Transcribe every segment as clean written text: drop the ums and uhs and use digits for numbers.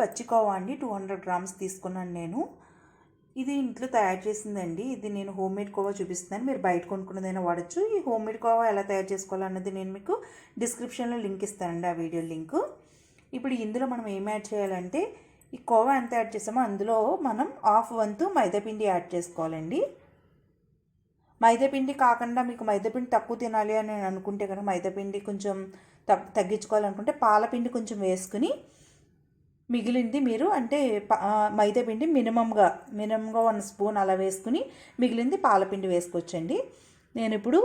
పచ్చి కోవా అండి, 200 గ్రామ్స్ తీసుకున్నాను నేను. ఇది ఇంట్లో తయారు చేసిందండి. ఇది నేను హోమ్మేడ్ కోవా చూపిస్తున్నాను. మీరు బయట కొనుక్కున్నదైనా వాడచ్చు. ఈ హోమ్మేడ్ కోవా ఎలా తయారు చేసుకోవాలన్నది నేను మీకు డిస్క్రిప్షన్లో లింక్ ఇస్తానండి, ఆ వీడియో లింక్. ఇప్పుడు ఇందులో మనం ఏం యాడ్ చేయాలంటే, ఈ కోవా ఎంత యాడ్ చేసామో అందులో మనం హాఫ్ వంతు మైదాపిండి యాడ్ చేసుకోవాలండి. మైదాపిండి కాకుండా మీకు మైదాపిండి తక్కువ తినాలి అని అనుకుంటే కనుక మైదాపిండి కొంచెం తగ్గించుకోవాలనుకుంటే పాలపిండి కొంచెం వేసుకుని మిగిలింది మీరు అంటే మైదాపిండి మినిమంగా 1 స్పూన్ అలా వేసుకుని మిగిలింది పాలపిండి వేసుకోవచ్చండి. నేను ఇప్పుడు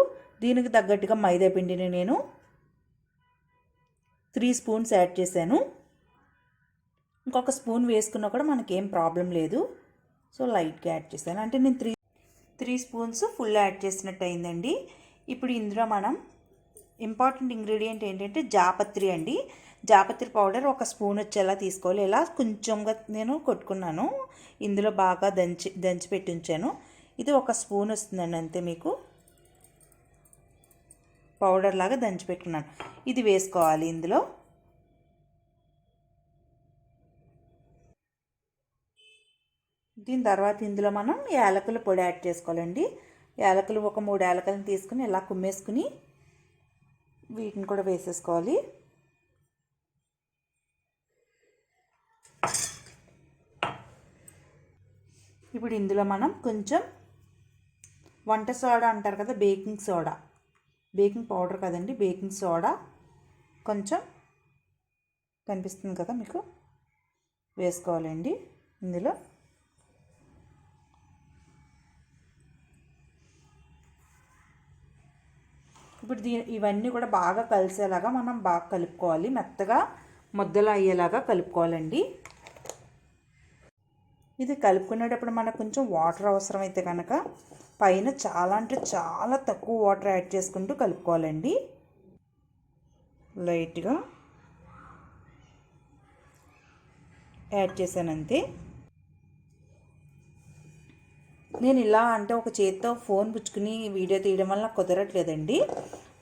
దీనికి తగ్గట్టుగా మైదాపిండిని నేను 3 స్పూన్స్ యాడ్ చేశాను. ఇంకొక స్పూన్ వేసుకున్నా కూడా మనకేం ప్రాబ్లం లేదు. సో లైట్గా యాడ్ చేశాను, అంటే నేను 3 స్పూన్స్ ఫుల్ యాడ్ చేసినట్టు అయిందండి. ఇప్పుడు ఇందులో మనం ఇంపార్టెంట్ ఇంగ్రీడియంట్ ఏంటంటే జాపత్రి అండి. జాపత్రి పౌడర్ 1 స్పూన్ వచ్చేలా తీసుకోవాలి. ఇలా కొంచెంగా నేను కొట్టుకున్నాను, ఇందులో బాగా దంచి పెట్టి ఉంచాను. ఇది 1 స్పూన్ వస్తుందండి అంతే, మీకు పౌడర్ లాగా దంచి పెట్టుకున్నాను. ఇది వేసుకోవాలి ఇందులో. దీని తర్వాత ఇందులో మనం యాలకుల పొడి యాడ్ చేసుకోవాలండి. యాలకులు ఒక 3 యాలకులను తీసుకుని ఇలా కుమ్మేసుకుని వీటిని కూడా వేసేసుకోవాలి. ఇప్పుడు ఇందులో మనం కొంచెం వంట సోడా అంటారు కదా, బేకింగ్ పౌడర్ కదండి, బేకింగ్ సోడా కొంచెం కనిపిస్తుంది కదా మీకు, వేసుకోవాలండి ఇందులో. ఇప్పుడు ఇవన్నీ కూడా బాగా కలిసేలాగా మనం బాగా కలుపుకోవాలి, మెత్తగా ముద్దలు అయ్యేలాగా కలుపుకోవాలండి. ఇది కలుపుకునేటప్పుడు మనకు కొంచెం వాటర్ అవసరమైతే కనుక పైన చాలా అంటే చాలా తక్కువ వాటర్ యాడ్ చేసుకుంటూ కలుపుకోవాలండి. లైట్గా యాడ్ చేశానంతే. నేను ఇలా అంటే ఒక చేత్తో ఫోన్ పుచ్చుకుని వీడియో తీయడం వల్ల కుదరట్లేదండి.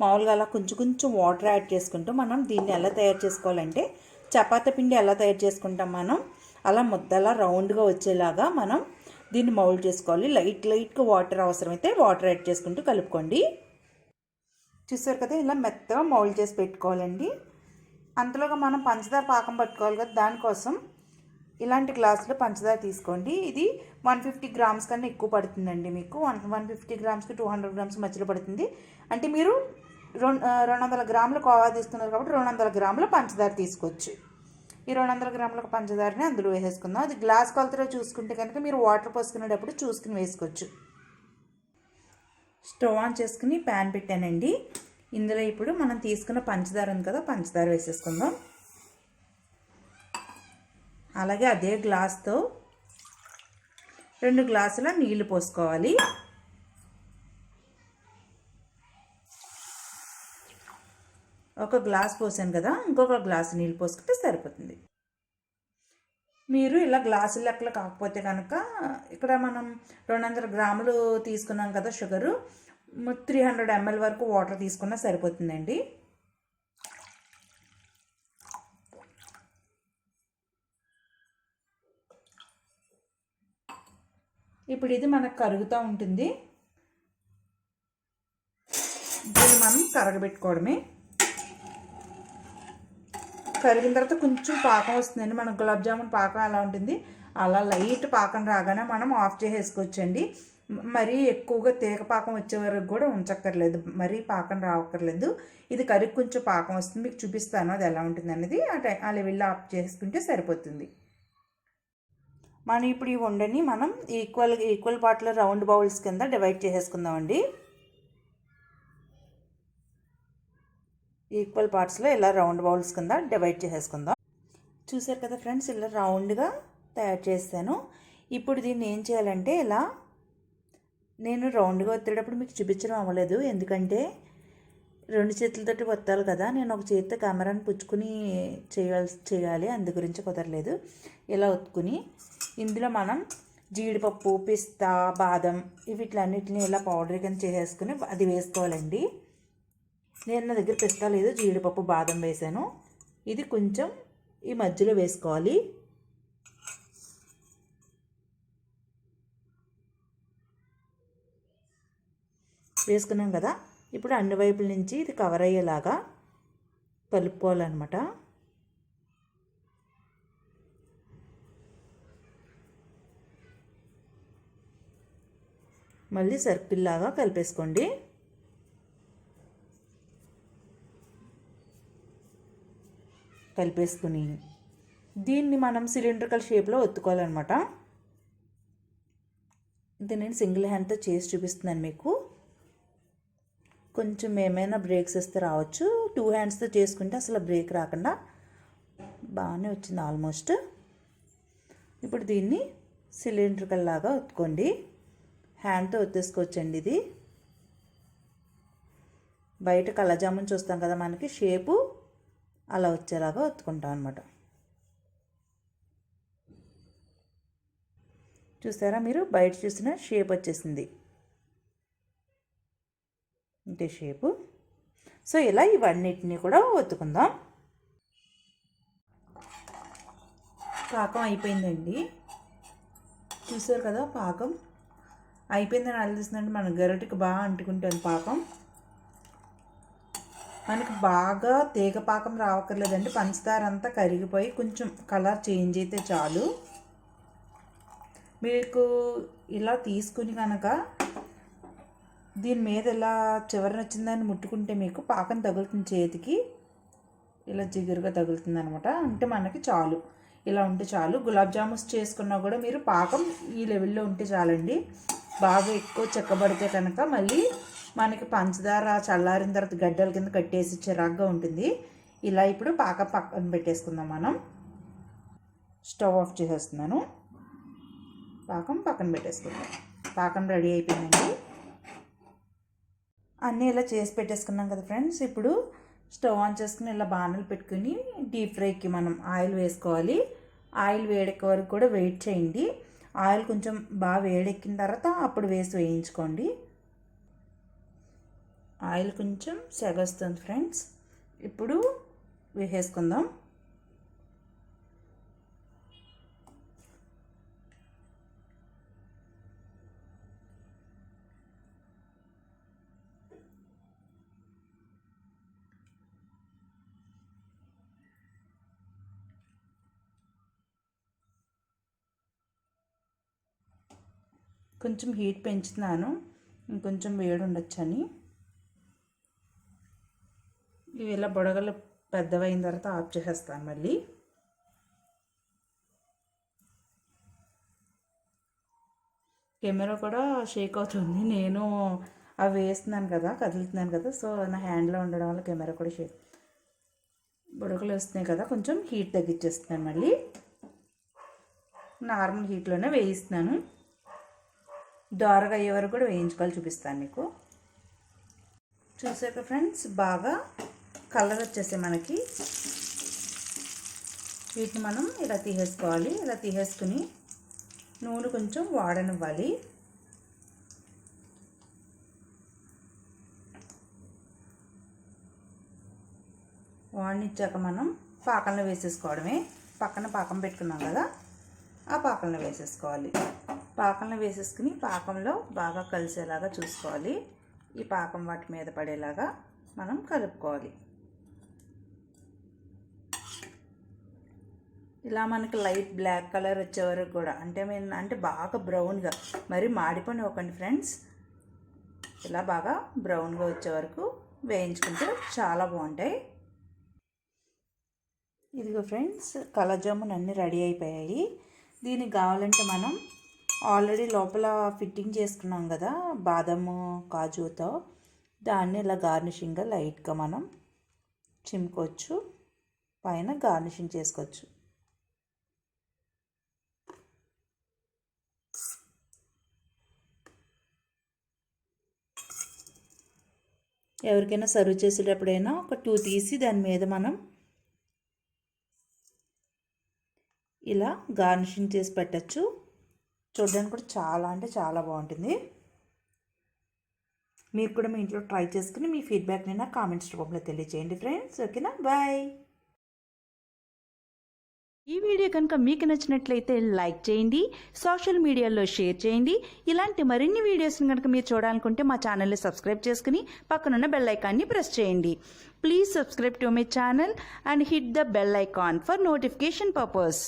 మామూలుగా అలా కొంచెం వాటర్ యాడ్ చేసుకుంటూ మనం దీన్ని ఎలా తయారు చేసుకోవాలంటే, చపాతీ పిండి ఎలా తయారు చేసుకుంటాం మనం అలా ముద్దలా రౌండ్గా వచ్చేలాగా మనం దీన్ని మౌల్డ్ చేసుకోవాలి. లైట్గా వాటర్ అవసరమైతే వాటర్ యాడ్ చేసుకుంటూ కలుపుకోండి. చూసారు కదా, ఇలా మెత్తగా మౌల్డ్ చేసి పెట్టుకోవాలండి. అంతలోగా మనం పంచదార పాకం పట్టుకోవాలి కదా, దానికోసం ఇలాంటి గ్లాసులో పంచదార తీసుకోండి. ఇది 150 గ్రామ్స్ కన్నా ఎక్కువ పడుతుందండి మీకు. 150 గ్రామ్స్కి 200 గ్రామ్స్ మధ్యలో పడుతుంది. అంటే మీరు 200 గ్రాముల కోవా తీసుకున్నారు కాబట్టి 200 గ్రాముల పంచదార తీసుకోవచ్చు. ఈ 200 గ్రాముల పంచదారని అందులో వేసేసుకుందాం. అది గ్లాస్ కొలతలో చూసుకుంటే కనుక మీరు వాటర్ పోసుకునేటప్పుడు చూసుకుని వేసుకోవచ్చు. స్టవ్ ఆన్ చేసుకుని ప్యాన్ పెట్టానండి. ఇందులో ఇప్పుడు మనం తీసుకున్న పంచదార ఉంది కదా, పంచదార వేసేసుకుందాం. అలాగే అదే గ్లాస్తో 2 గ్లాసుల నీళ్లు పోసుకోవాలి. ఒక గ్లాస్ పోసాను కదా, ఇంకొక గ్లాసు నీళ్ళు పోసుకుంటే సరిపోతుంది. మీరు ఇలా గ్లాసుల లెక్కలు కాకపోతే కనుక ఇక్కడ మనం 200 గ్రాములు తీసుకున్నాం కదా షుగరు, 300 ml వరకు వాటర్ తీసుకున్నా సరిపోతుందండి. ఇప్పుడు ఇది మనకు కరుగుతూ ఉంటుంది, దీన్ని మనం కరగబెట్టుకోవడమే. కరిగిన తర్వాత కొంచెం పాకం వస్తుందండి, మన గులాబ్ జామున్ పాకం ఎలా ఉంటుంది అలా లైట్ పాకం రాగానే మనం ఆఫ్ చేసేసుకోవచ్చండి. మరీ ఎక్కువగా తీగ పాకం వచ్చే వరకు కూడా ఉంచక్కర్లేదు, మరీ పాకం రావక్కర్లేదు. ఇది కరిగి కొంచెం పాకం వస్తుంది, మీకు చూపిస్తాను అది ఎలా ఉంటుంది అన్నది. ఆ లెవెల్లో ఆఫ్ చేసుకుంటే సరిపోతుంది. మనం ఇప్పుడు ఈ ఉండని మనం ఈక్వల్ పార్ట్లో రౌండ్ బౌల్స్ కింద డివైడ్ చేసేసుకుందామండి. ఈక్వల్ పార్ట్స్లో ఇలా రౌండ్ బౌల్స్ కింద డివైడ్ చేసేసుకుందాం. చూసారు కదా ఫ్రెండ్స్, ఇలా రౌండ్గా తయారు చేస్తాను. ఇప్పుడు దీన్ని ఏం చేయాలంటే, ఇలా నేను రౌండ్గా ఒత్తేటప్పుడు మీకు చూపించడం అవ్వలేదు, ఎందుకంటే 2 చేతులతోటి ఒత్తాలి కదా, నేను ఒక చేతితో కెమెరాని పుచ్చుకుని చేయాలి, అందు గురించి కుదరలేదు. ఇలా ఒత్తుకుని ఇందులో మనం జీడిపప్పు, పిస్తా, బాదం వీటిలన్నిటిని ఇలా పౌడర్ కింద చేసేసుకుని అది వేసుకోవాలండి. నేను నా దగ్గర పిస్తా లేదు, జీడిపప్పు, బాదం వేసాను. ఇది కొంచెం ఈ మధ్యలో వేసుకోవాలి. వేసుకున్నాం కదా. ఇప్పుడు అన్ని వైపుల నుంచి ఇది కవర్ అయ్యేలాగా కలుపుకోవాలన్నమాట. మళ్ళీ సర్కిల్ లాగా కలిపేసుకోండి. కలిపేసుకుని దీన్ని మనం సిలిండ్రికల్ షేప్లో ఒత్తుకోవాలన్నమాట. ఇది నేను సింగిల్ హ్యాండ్తో చేసి చూపిస్తున్నాను మీకు. కొంచెం ఏమైనా బ్రేక్స్ వస్తే రావచ్చు. 2 హ్యాండ్స్తో చేసుకుంటే అసలు బ్రేక్ రాకుండా బాగానే వచ్చింది ఆల్మోస్ట్. ఇప్పుడు దీన్ని సిలిండ్రికల్ లాగా ఒత్తుకోండి. హ్యాండ్తో ఒత్తేసుకోవచ్చండి. ఇది బయట కళ్ళజామున్ చూస్తాం కదా, మనకి షేపు అలా వచ్చేలాగా ఒత్తుకుంటాం అనమాట. చూసారా మీరు, బయట చూసిన షేప్ వచ్చేసింది, ఇంతే షేపు. సో ఇలా ఇవన్నిటిని కూడా ఒత్తుకుందాం. పాకం అయిపోయిందండి. చూసారు కదా, పాకం అయిపోయిందని ఆలోచిస్తుందంటే మన గరిటెకి బాగా అంటుకుంటుంది పాకం. మనకి బాగా తీగ పాకం రావక్కర్లేదండి. పంచదార అంతా కరిగిపోయి కొంచెం కలర్ చేంజ్ అయితే చాలు. మీకు ఇలా తీసుకుని కనుక దీని మీద ఇలా చివరిన వచ్చిందని ముట్టుకుంటే మీకు పాకం తగులుతుంది చేతికి, ఇలా జిగురుగా తగులుతుంది అనమాట. అంటే మనకి చాలు, ఇలా ఉంటే చాలు. గులాబ్ జామున్స్ చేసుకున్నా కూడా మీరు పాకం ఈ లెవెల్లో ఉంటే చాలండి. బాగా ఎక్కువ చెక్కబడితే కనుక మళ్ళీ మనకి పంచదార చల్లారిన తర్వాత గడ్డల కింద కట్టేసి చిరాగ్గా ఉంటుంది. ఇలా ఇప్పుడు పాకం పక్కన పెట్టేసుకుందాం మనం. స్టవ్ ఆఫ్ చేసేస్తున్నాను. పాకం పక్కన పెట్టేసుకుందాం. పాకం రెడీ అయిపోయిందండి. అన్నీ ఇలా చేసి పెట్టేసుకున్నాం కదా ఫ్రెండ్స్. ఇప్పుడు స్టవ్ ఆన్ చేసుకుని ఇలా బాణలు పెట్టుకుని డీప్ ఫ్రైకి మనం ఆయిల్ వేసుకోవాలి. ఆయిల్ వేడెక్కే వరకు కూడా వెయిట్ చేయండి. ఆయిల్ కొంచెం బాగా వేడెక్కిన తర్వాత అప్పుడు వేసి వేయించుకోండి. ఆయిల్ కొంచెం సెగొస్తుంది ఫ్రెండ్స్. ఇప్పుడు వేసేసుకుందాం. కొంచెం హీట్ పెంచుతున్నాను, ఇంకొంచెం వేడి ఉండొచ్చని. ఇవి ఇలా బుడగలు పెద్దవైన తర్వాత ఆఫ్ చేసేస్తాను. మళ్ళీ కెమెరా కూడా షేక్ అవుతుంది. నేను అవి వేస్తున్నాను కదా, కదులుతున్నాను కదా, సో నా హ్యాండ్లో ఉండడం వల్ల కెమెరా కూడా షేక్. బుడగలు వస్తున్నాయి కదా, కొంచెం హీట్ తగ్గించేస్తున్నాను. మళ్ళీ నార్మల్ హీట్లోనే వేయిస్తున్నాను. దోరగా అయ్యే వరకు కూడా వేయించుకోవాలి, చూపిస్తాను మీకు. చూసాక ఫ్రెండ్స్, బాగా కలర్ వచ్చేసాయి మనకి. వీటిని మనం ఇలా తీసేసుకోవాలి. ఇలా తీసేసుకుని నూనె కొంచెం వాడనివ్వాలి. వాడినిచ్చాక మనం పాకంలో వేసేసుకోవడమే. పక్కన పాకం పెట్టుకున్నాం కదా, ఆ పాకంలో వేసేసుకోవాలి. పాకంలో వేసేసుకుని పాకంలో బాగా కలిసేలాగా చూసుకోవాలి. ఈ పాకం వాటి మీద పడేలాగా మనం కలుపుకోవాలి. ఇలా మనకి లైట్ బ్లాక్ కలర్ వచ్చే వరకు కూడా, అంటే బాగా బ్రౌన్గా, మరి మాడిపోనివ్వకండి ఫ్రెండ్స్. ఇలా బాగా బ్రౌన్గా వచ్చే వరకు వేయించుకుంటే చాలా బాగుంటాయి. ఇదిగో ఫ్రెండ్స్, కలర్ జామున్ అన్నీ రెడీ అయిపోయాయి. దీనికి కావాలంటే మనం ఆల్రెడీ లోపల ఫిట్టింగ్ చేసుకున్నాం కదా బాదము కాజుతో, దాన్ని ఇలా గార్నిషింగ్గా లైట్గా మనం చిమ్ముకోవచ్చు, పైన గార్నిషింగ్ చేసుకోవచ్చు. ఎవరికైనా సర్వ్ చేసేటప్పుడైనా ఒక 2 తీసి దాని మీద మనం ఇలా గార్నిషింగ్ చేసి పెట్టచ్చు. చూడడానికి కూడా చాలా అంటే చాలా బాగుంటుంది. మీరు కూడా మీ ఇంట్లో ట్రై చేసుకుని మీ ఫీడ్బ్యాక్ని నాకు కామెంట్స్ రూపంలో తెలియజేయండి ఫ్రెండ్స్. ఓకేనా, బాయ్. ఈ వీడియో కనుక మీకు నచ్చినట్లయితే లైక్ చేయండి, సోషల్ మీడియాలో షేర్ చేయండి. ఇలాంటి మరిన్ని వీడియోస్ని కనుక మీరు చూడాలనుకుంటే మా ఛానల్ని సబ్స్క్రైబ్ చేసుకుని పక్కనున్న బెల్ ఐకాన్ని ప్రెస్ చేయండి. Please subscribe to my channel and hit the bell icon for notification purpose.